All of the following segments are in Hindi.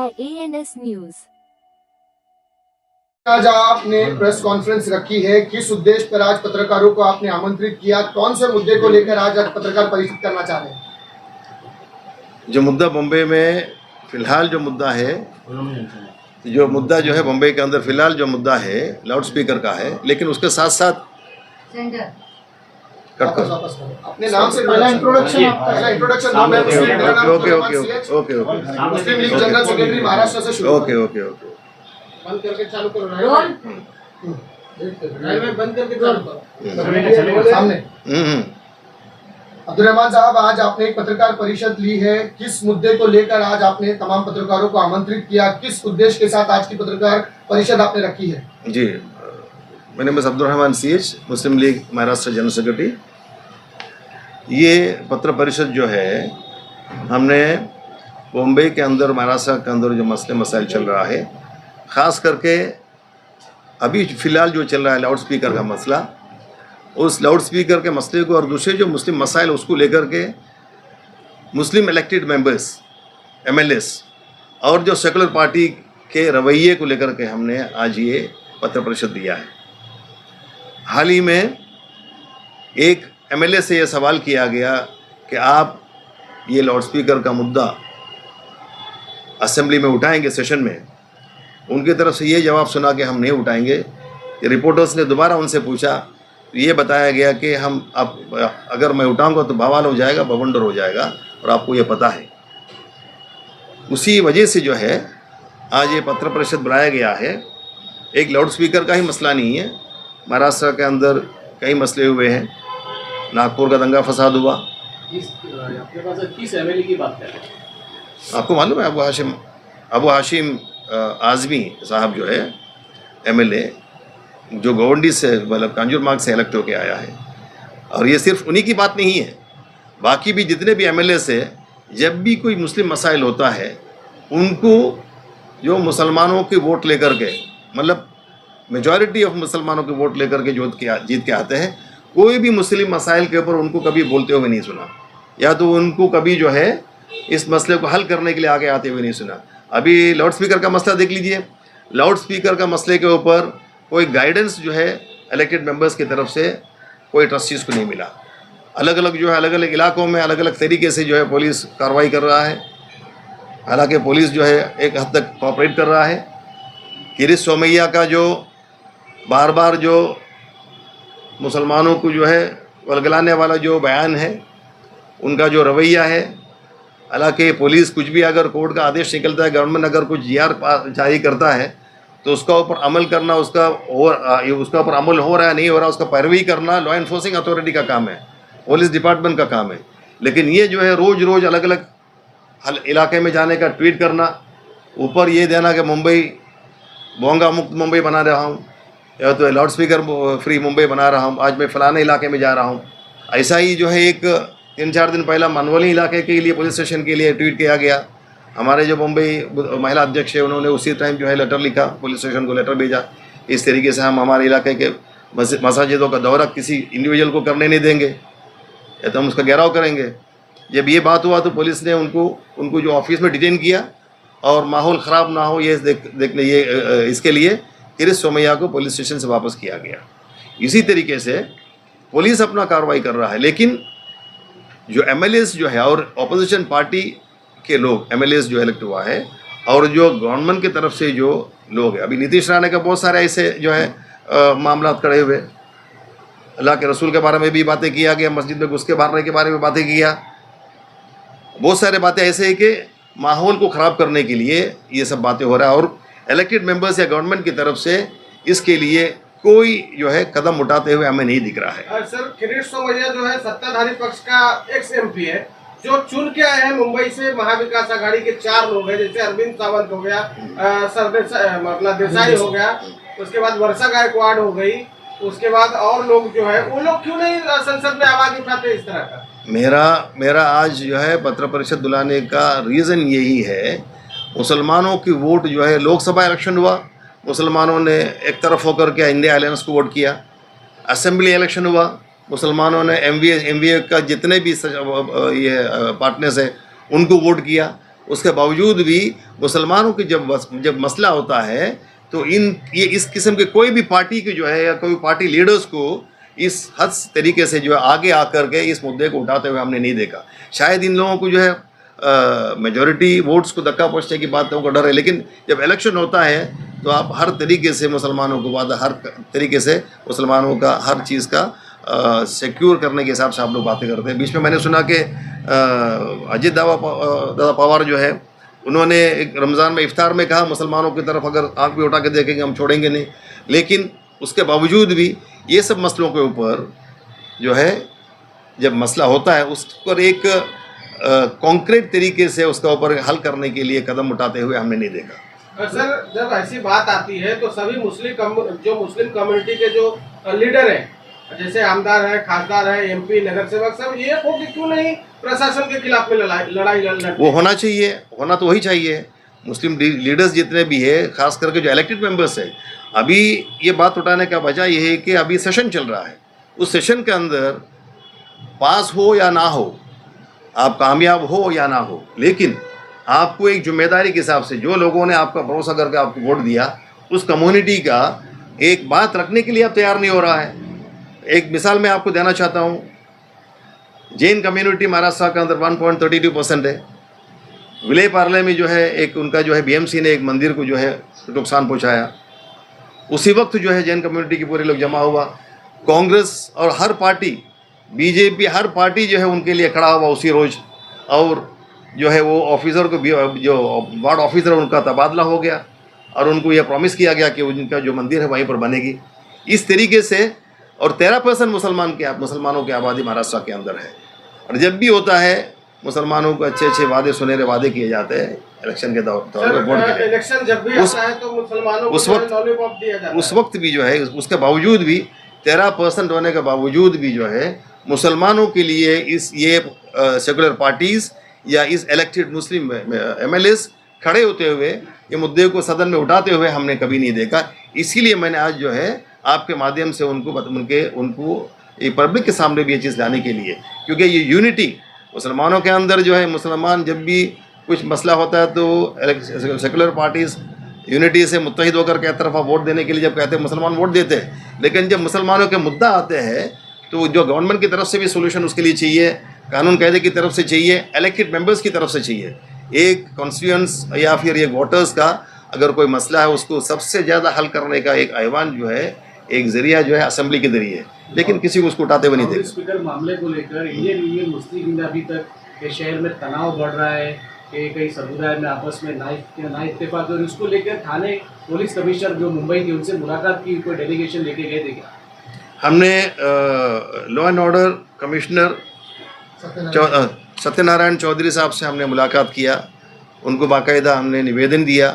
by ANS News. आज आपने प्रेस कॉन्फ्रेंस रखी है, किस उद्देश्य पर आज पत्रकारों को आपने आमंत्रित किया, कौन से मुद्दे को लेकर आज पत्रकार परिषद करना चाह रहे हैं? जो मुद्दा बम्बई में फिलहाल जो मुद्दा है, जो है बम्बई के अंदर फिलहाल जो मुद्दा है लाउड स्पीकर का है, लेकिन उसके साथ साथ अपने नाम से पहला इंट्रोडक्शन ओके मुस्लिम लीग जनरल सेक्रेटरी महाराष्ट्र से शुरू। ओके बंद करके चालू करो बंद करके चालू करो सामने। अब्दुल रहमान साहब, आज आपने एक पत्रकार परिषद ली है, किस मुद्दे को लेकर आज आपने तमाम पत्रकारों को आमंत्रित किया, किस उद्देश्य के साथ आज की पत्रकार परिषद आपने रखी है? जी, मेरे नाम अब्दुल रहमान CH, मुस्लिम लीग महाराष्ट्र जनरल सेक्रेटरी। ये पत्र परिषद जो है, हमने मुंबई के अंदर महाराष्ट्र के अंदर जो मसले मसाइल चल रहा है, ख़ास करके अभी फ़िलहाल जो चल रहा है लाउड स्पीकर का मसला, उस लाउड स्पीकर के मसले को और दूसरे जो मुस्लिम मसाइल उसको लेकर के मुस्लिम इलेक्टेड मेंबर्स MLAs और जो सेकुलर पार्टी के रवैये को लेकर के हमने आज ये पत्र परिषद दिया है। हाल ही में एक MLA से ये सवाल किया गया कि आप ये लाउड स्पीकर का मुद्दा असेंबली में उठाएंगे सेशन में। उनकी तरफ से ये जवाब सुना कि हम नहीं उठाएंगे। रिपोर्टर्स ने दोबारा उनसे पूछा तो ये बताया गया कि हम अगर मैं उठाऊंगा तो बवाल हो जाएगा, बवंडर हो जाएगा, और आपको ये पता है। उसी वजह से जो है आज ये पत्र परिषद बुलाया गया है। एक लाउड स्पीकर का ही मसला नहीं है, महाराष्ट्र के अंदर कई मसले हुए हैं। नागपुर का दंगा फसाद हुआ। आपके पास किस MLA की बात कर रहे हैं? आपको मालूम है अबू हाशिम आज़मी साहब जो है MLA, जो गवंडी से मतलब कांजूरमार्ग से इलेक्ट होकर आया है। और ये सिर्फ उन्हीं की बात नहीं है, बाकी भी जितने भी MLA से जब भी कोई मुस्लिम मसाइल होता है, उनको जो मुसलमानों की वोट लेकर के, मतलब मेजॉरिटी ऑफ मुसलमानों की वोट लेकर के जीत के आते हैं, कोई भी मुस्लिम मसाइल के ऊपर उनको कभी बोलते हुए नहीं सुना, या तो उनको कभी जो है इस मसले को हल करने के लिए आगे आते हुए नहीं सुना। अभी लाउड स्पीकर का मसला देख लीजिए। लाउड स्पीकर का मसले के ऊपर कोई गाइडेंस जो है इलेक्टेड मेंबर्स की तरफ से कोई ट्रस्टीज़ को नहीं मिला। अलग अलग इलाकों में अलग अलग तरीके से जो है पुलिस कार्रवाई कर रहा है। हालांकि पुलिस जो है एक हद तक कोऑपरेट कर रहा है। किरिस सोमैया का जो बार बार जो मुसलमानों को जो है वलगलाने वाला जो बयान है, उनका जो रवैया है, हालांकि पुलिस कुछ भी अगर कोर्ट का आदेश निकलता है, गवर्नमेंट अगर कुछ GR जारी करता है तो उसका ऊपर अमल करना, उसका ऊपर अमल हो रहा है नहीं हो रहा, उसका पैरवी करना लॉ एनफोर्सिंग अथॉरिटी का काम है, पुलिस डिपार्टमेंट का काम है। लेकिन ये जो है रोज़ अलग अलग इलाके में जाने का ट्वीट करना, ऊपर ये देना कि मुंबई बोंगा मुक्त मुंबई बना रहा हूँ, या तो लाउड स्पीकर फ्री मुंबई बना रहा हूँ, आज मैं फ़लाने इलाके में जा रहा हूँ। ऐसा ही जो है एक 3-4 दिन पहला मनवली इलाके के लिए पुलिस स्टेशन के लिए ट्वीट किया गया। हमारे जो मुंबई महिला अध्यक्ष है, उन्होंने उसी टाइम जो है लेटर लिखा, पुलिस स्टेशन को लेटर भेजा, इस तरीके से हम हमारे इलाके के मसाजिदों का दौरा किसी इंडिविजुअल को करने नहीं देंगे, या तो हम उसका घेराव करेंगे। जब ये बात हुआ तो पुलिस ने उनको जो ऑफिस में डिटेन किया, और माहौल ख़राब ना हो ये देखने इसके लिए किरिस सोमैया को पुलिस स्टेशन से वापस किया गया। इसी तरीके से पुलिस अपना कार्रवाई कर रहा है, लेकिन जो MLAs जो है और अपोजिशन पार्टी के लोग MLAs जो इलेक्ट हुआ है, और जो गवर्नमेंट की तरफ से जो लोग हैं, अभी नीतीश राणे का बहुत सारे ऐसे जो है मामला खड़े हुए। अल्लाह के रसूल के बारे में भी बातें किया गया, मस्जिद में घुस के मारने के बारे में बातें किया। बहुत सारे बातें ऐसे है कि माहौल को ख़राब करने के लिए ये सब बातें हो रहा है, और इलेक्टेड मेंबर्स या गवर्नमेंट की तरफ से इसके लिए कोई जो है कदम उठाते हुए हमें नहीं दिख रहा है। सर, किरीट सोमैया जो है सत्ताधारी पक्ष का ex-MP है, जो चुन के आए हैं मुंबई से महाविकास आघाड़ी के 4 लोग हैं, जैसे अरविंद सावंत हो गया, मतलब देसाई हो गया, उसके बाद वर्षा गायकवाड़ हो गई, उसके बाद और लोग जो है, वो लोग क्यों नहीं संसद में आवाज उठाते इस तरह का? मेरा आज जो है पत्र परिषद बुलाने का रीज़न यही है, मुसलमानों की वोट जो है, लोकसभा इलेक्शन हुआ, मुसलमानों ने एक तरफ होकर के इंडिया अलायंस को वोट किया। असेंबली इलेक्शन हुआ, मुसलमानों ने MVA का जितने भी ये पार्टनर्स हैं उनको वोट किया। उसके बावजूद भी मुसलमानों की जब मसला होता है तो ये इस किस्म के कोई भी पार्टी के जो है या कोई पार्टी लीडर्स को इस हद तरीके से जो है आगे आकर के इस मुद्दे को उठाते हुए हमने नहीं देखा। शायद इन लोगों को जो है मेजॉरिटी वोट्स को धक्का पहुँचने की बातों को डर है, लेकिन जब इलेक्शन होता है तो आप हर तरीके से मुसलमानों को हर तरीके से मुसलमानों का हर चीज़ का सिक्योर करने के हिसाब से आप लोग बातें करते हैं। बीच में मैंने सुना कि अजित दादा पवार जो है उन्होंने एक रमज़ान में इफ्तार में कहा मुसलमानों की तरफ अगर आंख भी उठा के देखेंगे हम छोड़ेंगे नहीं, लेकिन उसके बावजूद भी ये सब मसलों के ऊपर जो है जब मसला होता है उस पर एक कॉन्क्रीट तरीके से उसका ऊपर हल करने के लिए कदम उठाते हुए हमने नहीं देखा। सर जब ऐसी बात आती है तो सभी मुस्लिम कम्युनिटी के जो लीडर हैं, जैसे आमदार है, खासदार है, एमपी, नगर सेवक, सब ये हो कि क्यों नहीं प्रशासन के खिलाफ में लड़ाई लड़ते? वो होना चाहिए, होना तो वही चाहिए। मुस्लिम लीडर्स जितने भी है, खास करके जो इलेक्टेड मेंबर्स है, अभी ये बात उठाने का वजह ये है कि अभी सेशन चल रहा है। उस सेशन के अंदर पास हो या ना हो, आप कामयाब हो या ना हो, लेकिन आपको एक जिम्मेदारी के हिसाब से जो लोगों ने आपका भरोसा करके आपको वोट दिया, उस कम्युनिटी का एक बात रखने के लिए आप तैयार नहीं हो रहा है। एक मिसाल मैं आपको देना चाहता हूँ, जैन कम्युनिटी महाराष्ट्र के अंदर 1.32% है। विले पार्ले में जो है एक उनका जो है बीएमसी ने एक मंदिर को जो है नुकसान पहुँचाया, उसी वक्त जो है जैन कम्युनिटी के पूरे लोग जमा हुआ। कांग्रेस और हर पार्टी, बीजेपी, हर पार्टी जो है उनके लिए खड़ा हुआ उसी रोज़, और जो है वो ऑफिसर को जो वार्ड ऑफिसर है उनका तबादला हो गया और उनको यह प्रॉमिस किया गया कि उनका जो मंदिर है वहीं पर बनेगी। इस तरीके से, और 13% मुसलमानों की आबादी महाराष्ट्र के अंदर है। और जब भी होता है मुसलमानों को अच्छे वादे, सुनहरे वादे किए जाते हैं इलेक्शन के दौर में। इलेक्शन जब भी आता है तो मुसलमानों को लॉलीपॉप दिया जाता है। उस वक्त भी जो है, उसके बावजूद भी 13% होने के बावजूद भी जो है मुसलमानों के लिए ये सेकुलर पार्टीज़ या इस इलेक्टेड मुस्लिम MLAs खड़े होते हुए ये मुद्दे को सदन में उठाते हुए हमने कभी नहीं देखा। इसीलिए मैंने आज जो है आपके माध्यम से उनको ये पब्लिक के सामने भी ये चीज़ लाने के लिए, क्योंकि ये यूनिटी मुसलमानों के अंदर जो है, मुसलमान जब भी कुछ मसला होता है तो सेकुलर पार्टीज़ यूनिटी से मुत्तहिद होकर के एक तरफा वोट देने के लिए जब कहते हैं मुसलमान वोट देते हैं, लेकिन जब मुसलमानों के मुद्दा आते हैं तो जो गवर्नमेंट की तरफ से भी सोल्यूशन उसके लिए चाहिए, कानून कायदे की तरफ से चाहिए, इलेक्टेड मेंबर्स की तरफ से चाहिए। एक कॉन्स्टिट्यूएंट्स या फिर एक वोटर्स का अगर कोई मसला है उसको सबसे ज़्यादा हल करने का एक ऐवान जो है, एक जरिया जो है असेंबली के जरिए, लेकिन किसी को उसको उठाते हुए नहीं देखा। स्पीकर मामले को लेकर इंडियन यूनियन मुस्लिम लीग अभी तक के शहर में तनाव बढ़ रहा है कि कई समुदाय में आपस में ना इत्तेफाक, और उसको लेकर थाने पुलिस कमिश्नर जो मुंबई थी उनसे मुलाकात की, कोई डेलीगेशन लेके गए थे क्या? हमने law and order commissioner Satyanarayan Chaudhary साहब से हमने मुलाकात किया। उनको बाकायदा हमने निवेदन दिया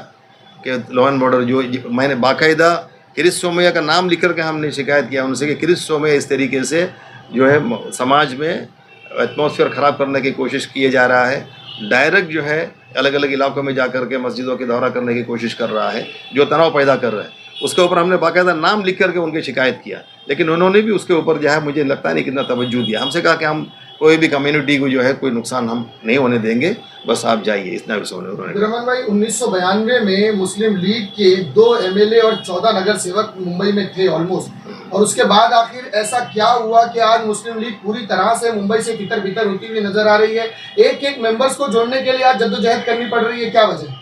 कि लॉ एंड ऑर्डर मैंने बाकायदा किरिस सोमैया का नाम लिख करके हमने शिकायत किया उनसे कि किरिस सोमैया इस तरीके से जो है समाज में एटमॉस्फेयर ख़राब करने की कोशिश किए जा रहा है। डायरेक्ट जो है अलग अलग इलाकों में जा कर के मस्जिदों की दौरा करने की कोशिश कर रहा है, जो तनाव पैदा कर रहा है। उसके ऊपर हमने बाकायदा नाम लिख करके उनकी शिकायत किया, लेकिन उन्होंने भी उसके ऊपर जो है मुझे लगता नहीं कितना तवज्जो दिया। हमसे कहा कि हम कोई भी कम्युनिटी को जो है कोई नुकसान हम नहीं होने देंगे, बस आप जाइए, इतना भी उन्होंने। रमन भाई, 1992 में मुस्लिम लीग के 2 MLA और 14 नगर सेवक मुंबई में थे ऑलमोस्ट, और उसके बाद आखिर ऐसा क्या हुआ कि आज मुस्लिम लीग पूरी तरह से मुंबई से तितर बितर होती हुई नजर आ रही है? एक मेंबर्स को जोड़ने के लिए आज जद्दोजहद करनी पड़ रही है, क्या वजह?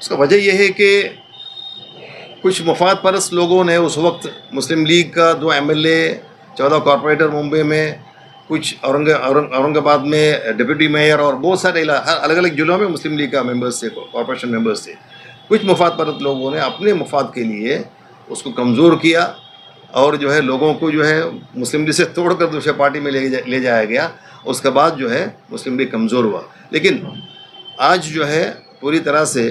उसका वजह यह है कि कुछ मुफाद परस्त लोगों ने उस वक्त मुस्लिम लीग का 2 MLA, 14 कॉरपोरेटर मुंबई में, कुछ औरंगाबाद में डिप्टी मेयर और बहुत सारे अलग अलग जिलों में मुस्लिम लीग का मेंबर्स थे, कॉरपोरेशन मेंबर्स थे। कुछ मुफाद परस्त लोगों ने अपने मुफाद के लिए उसको कमज़ोर किया और जो है लोगों को जो है मुस्लिम लीग से तोड़कर दूसरे पार्टी में ले जाया गया। उसके बाद जो है मुस्लिम लीग कमज़ोर हुआ, लेकिन आज जो है पूरी तरह से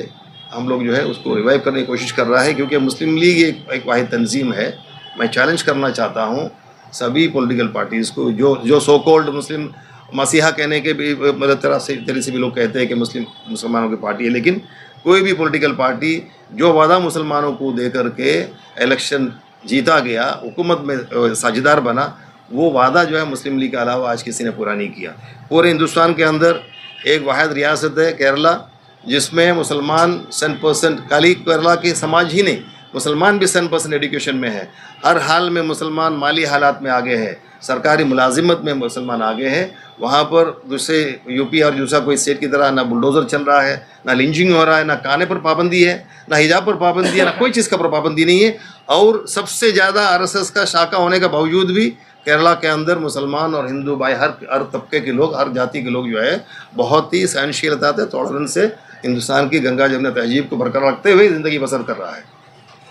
हम लोग जो है उसको रिवाइव करने की कोशिश कर रहा है, क्योंकि मुस्लिम लीग एक वाहिद तंजीम है। मैं चैलेंज करना चाहता हूँ सभी पॉलिटिकल पार्टीज़ को, जो सो कॉल्ड मुस्लिम मसीहा कहने के भी मतलब तरह से भी लोग कहते हैं कि मुसलमानों की पार्टी है, लेकिन कोई भी पॉलिटिकल पार्टी जो वादा मुसलमानों को दे करके इलेक्शन जीता गया, हुकूमत में साझेदार बना, वो वादा जो है मुस्लिम लीग के अलावा आज किसी ने पूरा नहीं किया। पूरे हिंदुस्तान के अंदर एक वाहिद रियासत है केरला, जिसमें मुसलमान 100%, खाली केरला के समाज ही नहीं, मुसलमान भी 100% एजुकेशन में है। हर हाल में मुसलमान माली हालात में आगे है, सरकारी मुलाजिमत में मुसलमान आगे है। वहाँ पर दूसरे यूपी और दूसरा कोई स्टेट की तरह ना बुलडोज़र चल रहा है, ना लिंचिंग हो रहा है, ना खाने पर पाबंदी है, ना हिजाब पर पाबंदी है, ना कोई चीज़ का पर पाबंदी नहीं है। और सबसे ज़्यादा आरएसएस का शाखा होने के बावजूद भी केरला के अंदर मुसलमान और हिंदू भाई हर तबके के लोग, हर जाति के लोग जो है बहुत ही सहनशीलता से, टॉलरेंस से हिंदुस्तान की गंगा जमुना तहजीब को बरकरार रखते हुए ज़िंदगी बसर कर रहा है।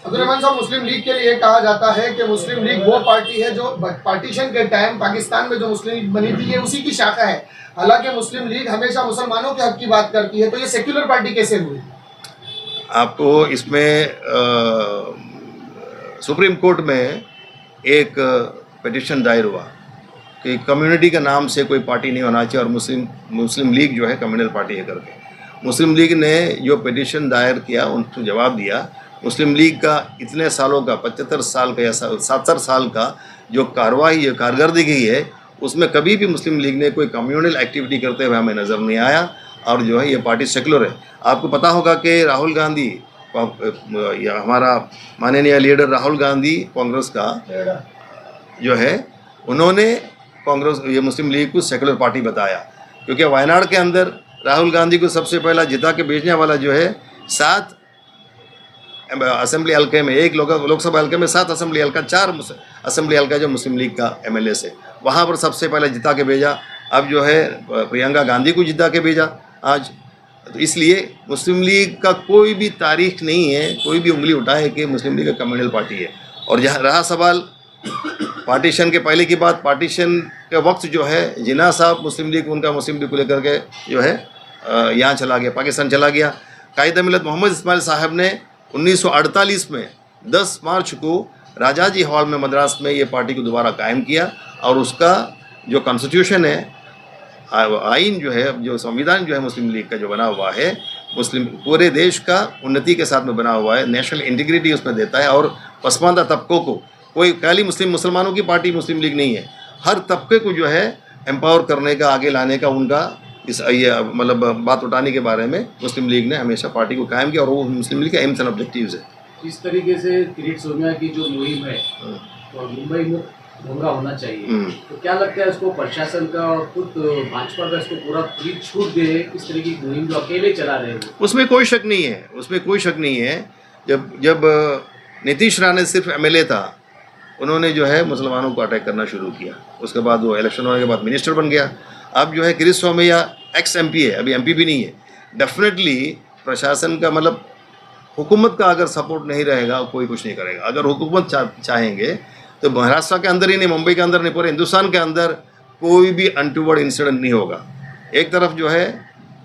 अब्दुर्रहमान साहब, मुस्लिम लीग के लिए कहा जाता है कि मुस्लिम लीग वो पार्टी है जो पार्टीशन के टाइम पाकिस्तान में जो मुस्लिम लीग बनी थी, ये उसी की शाखा है। हालांकि मुस्लिम लीग हमेशा मुसलमानों के हक की बात करती है, तो ये सेक्युलर पार्टी कैसे हुई? आपको इसमें सुप्रीम कोर्ट में एक पिटिशन दायर हुआ कि कम्युनिटी के नाम से कोई पार्टी नहीं होना चाहिए, और मुस्लिम लीग जो है कम्युनल पार्टी है करके। मुस्लिम लीग ने जो पिटिशन दायर किया उनको जवाब दिया। मुस्लिम लीग का इतने सालों का 75 साल का या 70 साल का जो कार्रवाई कारकर्दगी है, उसमें कभी भी मुस्लिम लीग ने कोई कम्युनल एक्टिविटी करते हुए हमें नज़र नहीं आया। और जो है ये पार्टी सेकुलर है। आपको पता होगा कि राहुल गांधी, या हमारा माननीय लीडर राहुल गांधी कांग्रेस का जो है, उन्होंने कांग्रेस ये मुस्लिम लीग को सेकुलर पार्टी बताया, क्योंकि वायनाड के अंदर राहुल गांधी को सबसे पहला जिता के भेजने वाला जो है 7 असेंबली हल्के में, एक लोकसभा हल्के में 7 असेंबली हल्का, 4 असेंबली हल्का जो मुस्लिम लीग का एमएलए से, वहाँ पर सबसे पहले जिता के भेजा। अब जो है प्रियंका गांधी को जिता के भेजा आज। तो इसलिए मुस्लिम लीग का कोई भी तारीख नहीं है, कोई भी उंगली उठाए कि मुस्लिम लीग एक कम्युनल पार्टी है। और जहाँ रहा सवाल पार्टीशन के पहले की बात, पार्टीशन के वक्त जो है जिन्ना साहब मुस्लिम लीग को लेकर के जो है यहाँ चला गया, पाकिस्तान चला गया। कायद मिलत मोहम्मद इस्माइल साहब ने 1948 में 10 मार्च को राजाजी हॉल में मद्रास में ये पार्टी को दोबारा कायम किया। और उसका जो कॉन्स्टिट्यूशन है, आइन जो है, जो संविधान जो है मुस्लिम लीग का जो बना हुआ है, मुस्लिम पूरे देश का उन्नति के साथ में बना हुआ है, नेशनल इंटीग्रिटी उसमें देता है। और पसमानदा तबकों को, कोई खाली मुसलमानों की पार्टी मुस्लिम लीग नहीं है, हर तबके को जो है एम्पावर करने का, आगे लाने का उनका ये मतलब बात उठाने के बारे में मुस्लिम लीग ने हमेशा पार्टी को कायम किया। और वो मुस्लिम लीग का एम्स एंड ऑब्जेक्टिव्स है। इस तरीके से किरीट सोमैया की जो मुहिम है तो मुंबई में भंगा होना चाहिए, तो क्या लगता है इसको प्रशासन का और खुद भाजपा का इसको पूरी छूट दे, इस तरह की मुहिम जो अकेले चला रहे हैं? उसमें कोई शक नहीं है, उसमें कोई शक नहीं है। जब नीतीश राणे सिर्फ एमएलए था, उन्होंने जो है मुसलमानों को अटैक करना शुरू किया। उसके बाद वो इलेक्शन होने के बाद मिनिस्टर बन गया। अब जो है किरीट सोमैया एक्स एमपी है, अभी एमपी भी नहीं है। डेफिनेटली प्रशासन का मतलब हुकूमत का अगर सपोर्ट नहीं रहेगा, कोई कुछ नहीं करेगा। अगर हुकूमत चाहेंगे तो महाराष्ट्र के अंदर ही नहीं, मुंबई के अंदर नहीं, पूरे हिंदुस्तान के अंदर कोई भी अनटूवर्ड इंसिडेंट नहीं होगा। एक तरफ जो है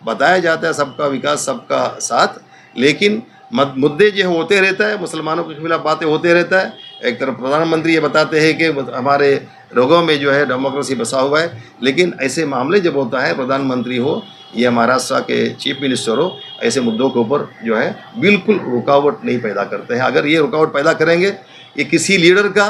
बताया जाता है सबका विकास सबका साथ, लेकिन मुद्दे जो होते रहता है, मुसलमानों के खिलाफ बातें होते रहता है। एक तरफ प्रधानमंत्री ये बताते हैं कि हमारे लोगों में जो है डेमोक्रेसी बसा हुआ है, लेकिन ऐसे मामले जब होता है, प्रधानमंत्री हो या महाराष्ट्र के चीफ मिनिस्टर हो, ऐसे मुद्दों के ऊपर जो है बिल्कुल रुकावट नहीं पैदा करते हैं। अगर ये रुकावट पैदा करेंगे, ये किसी लीडर का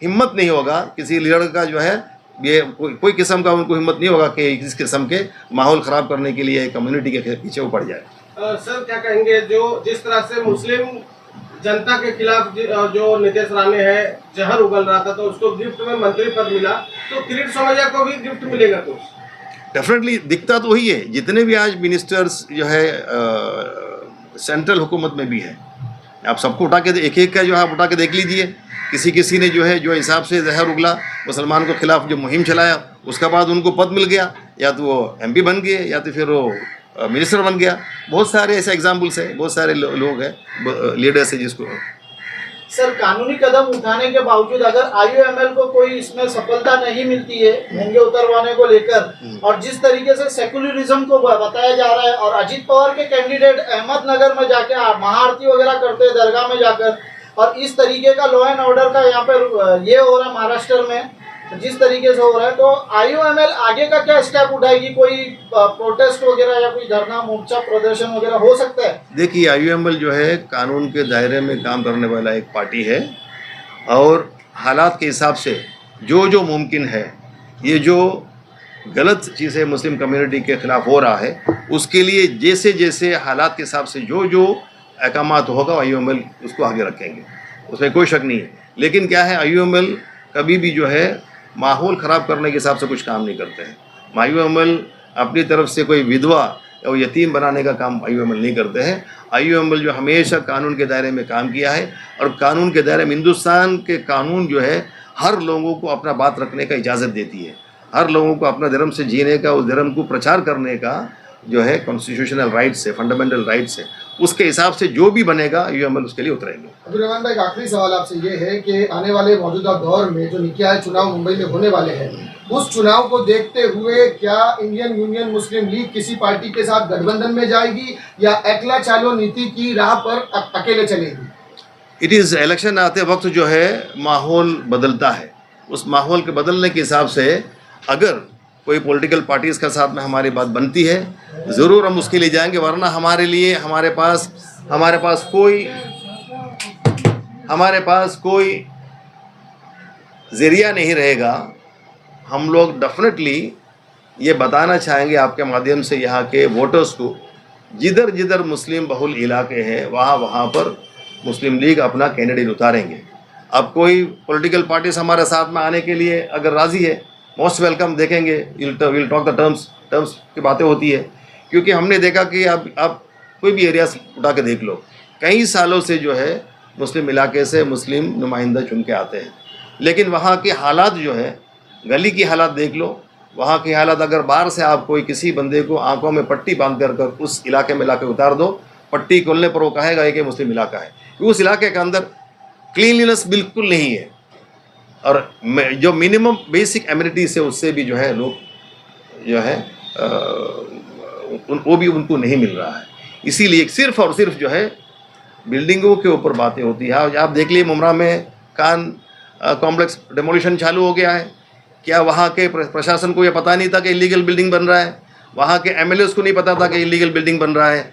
हिम्मत नहीं होगा, किसी लीडर का जो है ये कोई किस्म का उनको हिम्मत नहीं होगा कि इस किस्म के माहौल ख़राब करने के लिए कम्युनिटी के पीछे वो पड़ जाए। सर क्या कहेंगे, जो जिस तरह से मुस्लिम जनता के खिलाफ जो नीतीश राणे है जहर उगल रहा था, तो उसको गिफ्ट में मंत्री पद मिला, तो किरीट सोमैया को भी गिफ्ट मिलेगा कुछ? डेफिनेटली दिखता तो वही है। जितने भी आज मिनिस्टर्स जो है सेंट्रल हुकूमत में भी है, आप सबको उठा के एक एक का जो है आप उठा के देख लीजिए। किसी ने जो है जो हिसाब से जहर उगला, मुसलमान के खिलाफ जो मुहिम चलाया, उसके बाद उनको पद मिल गया, या तो वो एमपी बन गए या तो फिर वो मिनिस्टर बन गया। बहुत सारे ऐसे एग्जाम्पल्स हैं, बहुत सारे लोग हैं, लीडर्स हैं जिसको। सर, कानूनी कदम उठाने के बावजूद अगर आईयूएमएल को कोई इसमें सफलता नहीं मिलती है महंगे उतरवाने को लेकर, और जिस तरीके से सेकुलरिज्म को बताया जा रहा है, और अजीत पवार के कैंडिडेट अहमदनगर में जाके महाआरती वगैरह करते हैं दरगाह में जाकर, और इस तरीके का लॉ एंड ऑर्डर का यहाँ पर ये हो रहा है महाराष्ट्र में जिस तरीके से हो रहा है, तो आईयूएमएल आगे का क्या स्टेप उठाएगी? कोई प्रोटेस्ट वगैरह या कोई धरना मोर्चा प्रदर्शन वगैरह हो सकता है? देखिए, आईयूएमएल जो है कानून के दायरे में काम करने वाला एक पार्टी है, और हालात के हिसाब से जो मुमकिन है, ये जो गलत चीज़ें मुस्लिम कम्युनिटी के ख़िलाफ़ हो रहा है, उसके लिए जैसे जैसे हालात के हिसाब से जो जो अहकामात होगा IUML उसको आगे रखेंगे, उसमें कोई शक नहीं है। लेकिन क्या है, IUML कभी भी जो है माहौल ख़राब करने के हिसाब से कुछ काम नहीं करते हैं। IUML अपनी तरफ से कोई विधवा या यतीम बनाने का काम IUML नहीं करते हैं। IUML जो हमेशा कानून के दायरे में काम किया है, और कानून के दायरे में हिंदुस्तान के कानून जो है हर लोगों को अपना बात रखने का इजाज़त देती है, हर लोगों को अपना धर्म से जीने का, उस धर्म को प्रचार करने का जो है कॉन्स्टिट्यूशनल राइट्स है, फंडामेंटल राइट्स है। उसके हिसाब से जो भी बनेगा IUML उसके लिए उतरेंगे। अब्दुल रहमान भाई, एक आखिरी सवाल आपसे ये है कि आने वाले मौजूदा दौर में जो निकाय चुनाव मुंबई में होने वाले हैं, उस चुनाव को देखते हुए क्या इंडियन यूनियन मुस्लिम लीग किसी पार्टी के साथ गठबंधन में जाएगी या अकेला चालो नीति की राह पर अकेले चलेगी? इट इज़ इलेक्शन आते वक्त जो है माहौल बदलता है, उस माहौल के बदलने के हिसाब से अगर कोई पॉलिटिकल पार्टीज़ के साथ में हमारी बात बनती है, ज़रूर हम उसके लिए जाएंगे, वरना हमारे लिए हमारे पास कोई ज़रिया नहीं रहेगा। हम लोग डेफिनेटली ये बताना चाहेंगे आपके माध्यम से यहाँ के वोटर्स को, जिधर जिधर मुस्लिम बहुल इलाके हैं वहाँ पर मुस्लिम लीग अपना कैंडिडेट उतारेंगे। अब कोई पॉलिटिकल पार्टीज हमारे साथ में आने के लिए अगर राज़ी है, मोस्ट वेलकम, देखेंगे, विल टॉक द टर्म्स की बातें होती है। क्योंकि हमने देखा कि आप कोई भी एरिया उठा के देख लो, कई सालों से जो है मुस्लिम इलाके से मुस्लिम नुमाइंदा चुन के आते हैं, लेकिन वहाँ के हालात जो है, गली की हालात देख लो, वहाँ की हालात, अगर बाहर से आप कोई किसी बंदे को आंखों में पट्टी बांध कर उस इलाके में लाके उतार दो, पट्टी खोलने पर वो कहेगा कि मुस्लिम इलाका है। उस इलाके के अंदर क्लीनलीनेस बिल्कुल नहीं है, और जो मिनिमम बेसिक एमिनिटीज है उससे भी जो है लोग जो है वो भी उनको नहीं मिल रहा है। इसीलिए सिर्फ और सिर्फ जो है बिल्डिंगों के ऊपर बातें होती है। आप देख लिए मुमरा में कान कॉम्प्लेक्स डेमोलिशन चालू हो गया है। क्या वहाँ के प्रशासन को ये पता नहीं था कि इलीगल बिल्डिंग बन रहा है? वहाँ के MLAs को नहीं पता था कि इलीगल बिल्डिंग बन रहा है?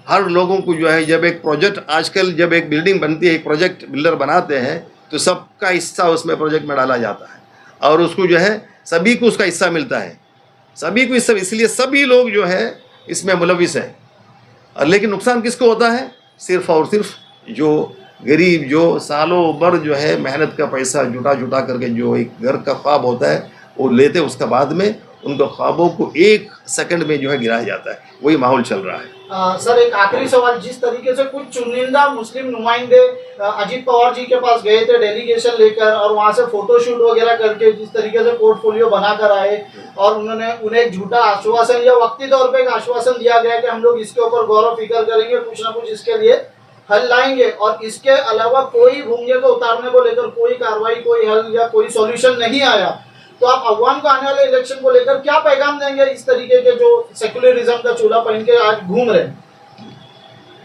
हर लोगों को जो है, जब एक प्रोजेक्ट, आजकल जब एक बिल्डिंग बनती है, एक प्रोजेक्ट बिल्डर बनाते हैं तो सबका हिस्सा उसमें प्रोजेक्ट में डाला जाता है, और उसको जो है सभी को उसका हिस्सा मिलता है, सभी को हिस्सा, इसलिए सभी लोग जो है इसमें मुलविस है। और लेकिन नुकसान किसको होता है? सिर्फ और सिर्फ जो गरीब, जो सालों भर जो है मेहनत का पैसा जुटा करके जो एक घर का ख्वाब होता है वो लेते, उसका बाद में उनको ख्वाबों को एक सेकंड में जो है गिराया जाता है। वही माहौल चल रहा है। सर, एक आखिरी सवाल, जिस तरीके से कुछ चुनिंदा मुस्लिम नुमाइंदे अजीत पवार जी के पास गए थे डेलीगेशन लेकर, और वहां से फोटोशूट वगैरह करके जिस तरीके से पोर्टफोलियो बनाकर आए, और उन्हें एक झूठा आश्वासन या वक्ती तौर पे एक आश्वासन दिया गया कि हम लोग इसके ऊपर गौरव फिक्र करेंगे, कुछ ना कुछ इसके लिए हल लाएंगे, और इसके अलावा कोई भूंगे को उतारने को लेकर कोई कार्रवाई, कोई हल या कोई सॉल्यूशन नहीं आया, तो आप अवाम को आने वाले इलेक्शन को लेकर क्या पैगाम देंगे इस तरीके के जो सेकुलरिज्म का चूल्हा पहन के आज घूम रहे हैं?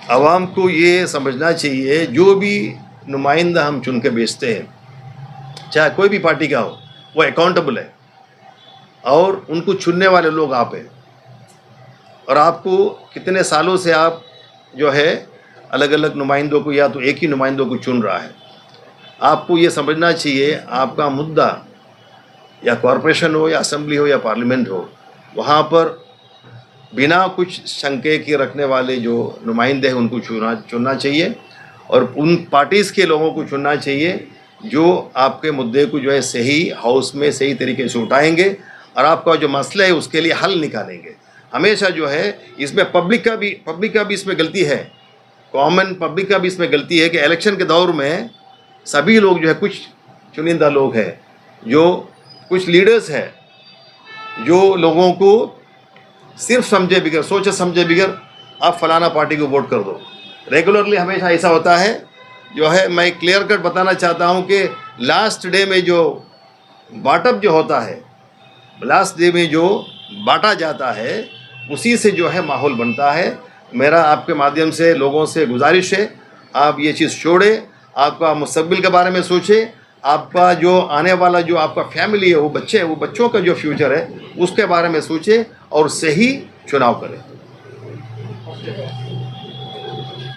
अवाम को ये समझना चाहिए, जो भी नुमाइंदा हम चुन के भेजते हैं, चाहे कोई भी पार्टी का हो, वो अकाउंटेबल है, और उनको चुनने वाले लोग आप हैं। और आपको कितने सालों से आप जो है अलग अलग नुमाइंदों को, या तो एक ही नुमाइंदों को चुन रहा है। आपको ये समझना चाहिए, आपका मुद्दा या कॉरपोरेशन हो, या असेंबली हो, या पार्लियामेंट हो, वहाँ पर बिना कुछ शंके के रखने वाले जो नुमाइंदे हैं उनको चुनना चाहिए, और उन पार्टीज़ के लोगों को चुनना चाहिए जो आपके मुद्दे को जो है सही हाउस में सही तरीके से उठाएंगे, और आपका जो मसला है उसके लिए हल निकालेंगे। हमेशा जो है इसमें पब्लिक का भी इसमें गलती है, कॉमन पब्लिक का भी इसमें गलती है कि इलेक्शन के दौर में सभी लोग जो है, कुछ चुनिंदा लोग हैं, जो कुछ लीडर्स हैं, जो लोगों को सिर्फ समझे बिगर, सोचे समझे बिगर आप फलाना पार्टी को वोट कर दो। रेगुलरली हमेशा ऐसा होता है। जो है मैं क्लियर कट बताना चाहता हूं कि लास्ट डे में जो बाटअप जो होता है, लास्ट डे में जो बांटा जाता है, उसी से जो है माहौल बनता है। मेरा आपके माध्यम से लोगों से गुजारिश है, आप ये चीज़ छोड़ें, आपका मुस्तकबिल के बारे में सोचें, आपका जो आने वाला जो आपका फैमिली है, वो बच्चे हैं, वो बच्चों का जो फ्यूचर है उसके बारे में सोचें और सही चुनाव करें।